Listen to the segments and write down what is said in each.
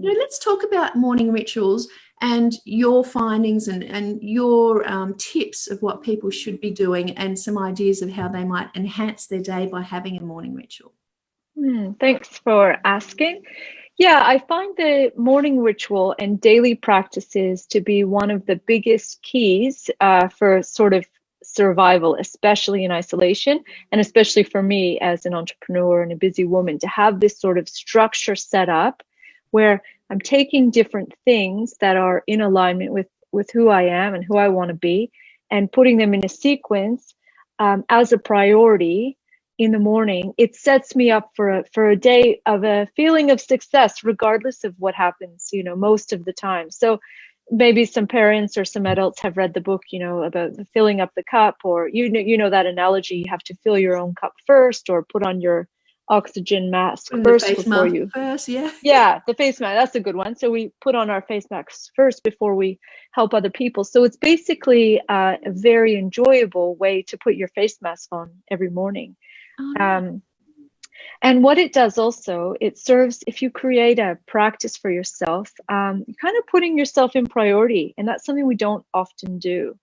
Let's talk about morning rituals and your findings and your tips of what people should be doing and some ideas of how they might enhance their day by having a morning ritual. Thanks for asking. Yeah, I find the morning ritual and daily practices to be one of the biggest keys for sort of survival, especially in isolation, and especially for me as an entrepreneur and a busy woman, to have this sort of structure set up where I'm taking different things that are in alignment with who I am and who I want to be, and putting them in a sequence as a priority in the morning. It sets me up for a day of a feeling of success, regardless of what happens, most of the time. So maybe some parents or some adults have read the book, about filling up the cup, or that analogy, you have to fill your own cup first, or put on your oxygen mask first before you. Yeah, the face mask, that's a good one. So we put on our face masks first before we help other people. So it's basically a very enjoyable way to put your face mask on every morning. And what it does also, it serves, if you create a practice for yourself, you're kind of putting yourself in priority, and that's something we don't often do.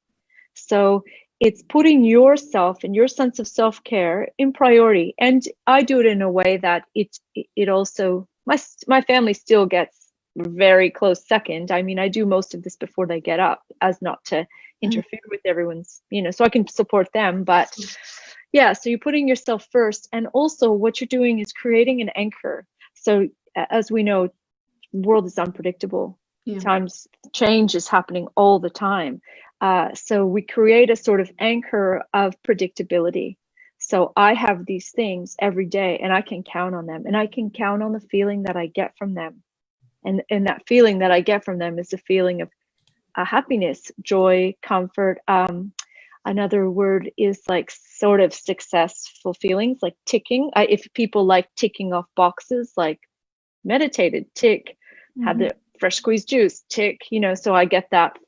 So it's putting yourself and your sense of self-care in priority. And I do it in a way that it also, my family still gets very close second. I mean, I do most of this before they get up, as not to interfere with everyone's, so I can support them, but yeah, so you're putting yourself first. And also what you're doing is creating an anchor. So as we know, the world is unpredictable. Times change is happening all the time. So we create a sort of anchor of predictability. So I have these things every day, and I can count on them, and I can count on the feeling that I get from them. And that feeling that I get from them is a feeling of happiness, joy, comfort. Another word is like sort of successful feelings, like ticking. If people like ticking off boxes, like meditated, tick, had the fresh squeezed juice, tick, so I get that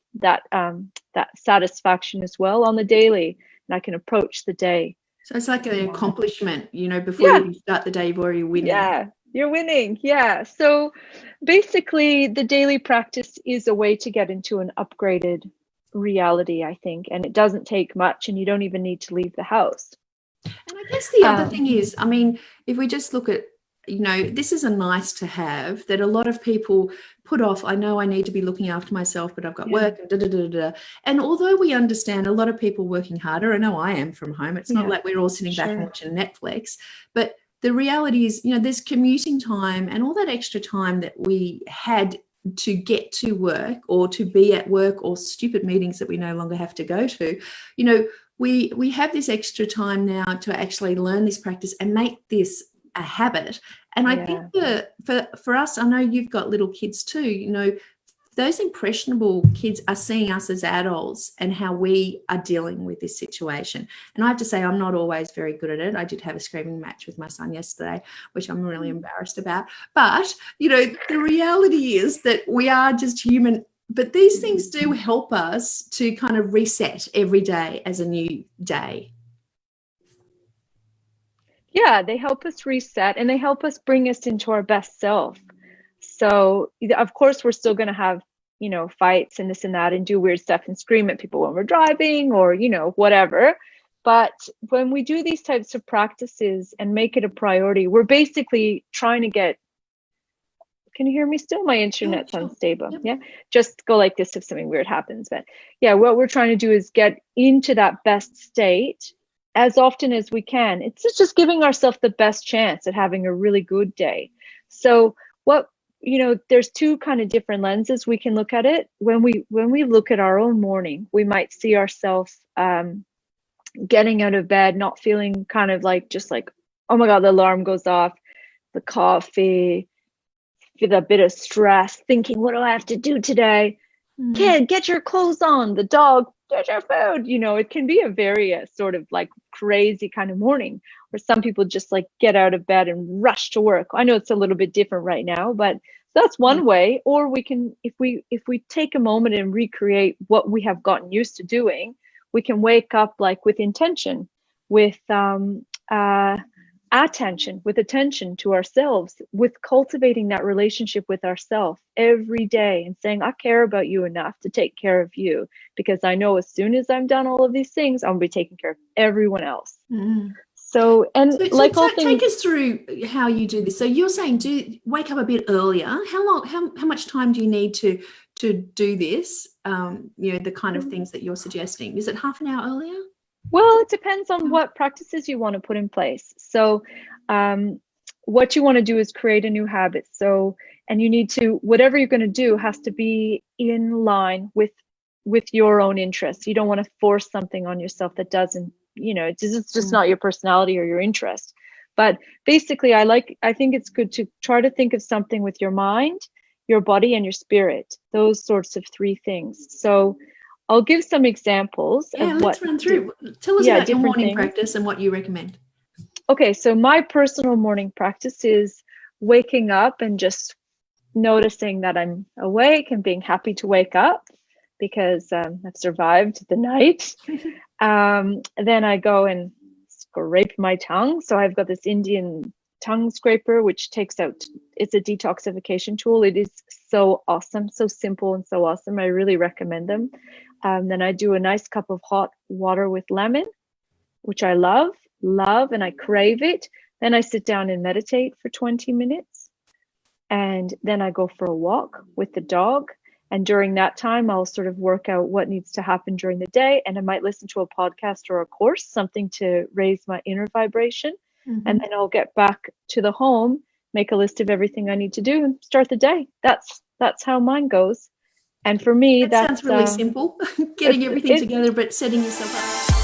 satisfaction as well on the daily, and I can approach the day. So it's like an accomplishment, before you start the day, you've already winning. Yeah, you're winning. Yeah. So basically the daily practice is a way to get into an upgraded reality, I think, and it doesn't take much, and you don't even need to leave the house. And I guess the other thing is, I mean, if we just look at, this is a nice to have that a lot of people put off. I know I need to be looking after myself, but I've got work. And although we understand a lot of people working harder, I know I am from home. It's not like we're all sitting back and watching Netflix, but the reality is, there's commuting time and all that extra time that we had to get to work or to be at work, or stupid meetings that we no longer have to go to. We have this extra time now to actually learn this practice and make this a habit. And I think for us, I know you've got little kids too, those impressionable kids are seeing us as adults and how we are dealing with this situation. And I have to say, I'm not always very good at it. I did have a screaming match with my son yesterday, which I'm really embarrassed about. But, the reality is that we are just human. But these things do help us to kind of reset every day as a new day. Yeah, they help us reset, and they help us bring us into our best self. So of course we're still going to have, fights and this and that, and do weird stuff and scream at people when we're driving, or, whatever. But when we do these types of practices and make it a priority, we're basically trying to get, can you hear me still? My internet's unstable. Yep. Yeah. Just go like this if something weird happens. But yeah, what we're trying to do is get into that best state as often as we can. It's just giving ourselves the best chance at having a really good day. So there's two kind of different lenses we can look at it. When we look at our own morning, we might see ourselves getting out of bed, not feeling kind of like, just like, oh my God, the alarm goes off, the coffee, feel a bit of stress, thinking, what do I have to do today? Kid, get your clothes on. The dog, get your food. It can be a very sort of like crazy kind of morning, where some people just like get out of bed and rush to work. I know it's a little bit different right now, but that's one way. Or we can, if we take a moment and recreate what we have gotten used to doing, we can wake up like with intention, with attention to ourselves, with cultivating that relationship with ourselves every day and saying, I care about you enough to take care of you, because I know as soon as I'm done all of these things, I'm gonna be taking care of everyone else. So, and like all things, take us through how you do this. So you're saying wake up a bit earlier. How much time do you need to do this? You know, the kind of things that you're suggesting. Is it half an hour earlier? Well, it depends on what practices you want to put in place. So what you want to do is create a new habit. So, and you need to, whatever you're going to do has to be in line with your own interests. You don't want to force something on yourself that doesn't, you know, it's just not your personality or your interest. But basically, I think it's good to try to think of something with your mind, your body, and your spirit, those sorts of three things. So I'll give some examples of what. Let's run through. Tell us about your morning practice and what you recommend. Okay, so my personal morning practice is waking up and just noticing that I'm awake and being happy to wake up, because I've survived the night. Then I go and scrape my tongue. So I've got this Indian tongue scraper, which takes out, it's a detoxification tool. It is so awesome, so simple and so awesome. I really recommend them. Then I do a nice cup of hot water with lemon, which I love, and I crave it. Then I sit down and meditate for 20 minutes. And then I go for a walk with the dog. And during that time, I'll sort of work out what needs to happen during the day. And I might listen to a podcast or a course, something to raise my inner vibration. And then I'll get back to the home, make a list of everything I need to do, and start the day. That's how mine goes. And for me, that sounds really simple. Getting everything together, but setting yourself up.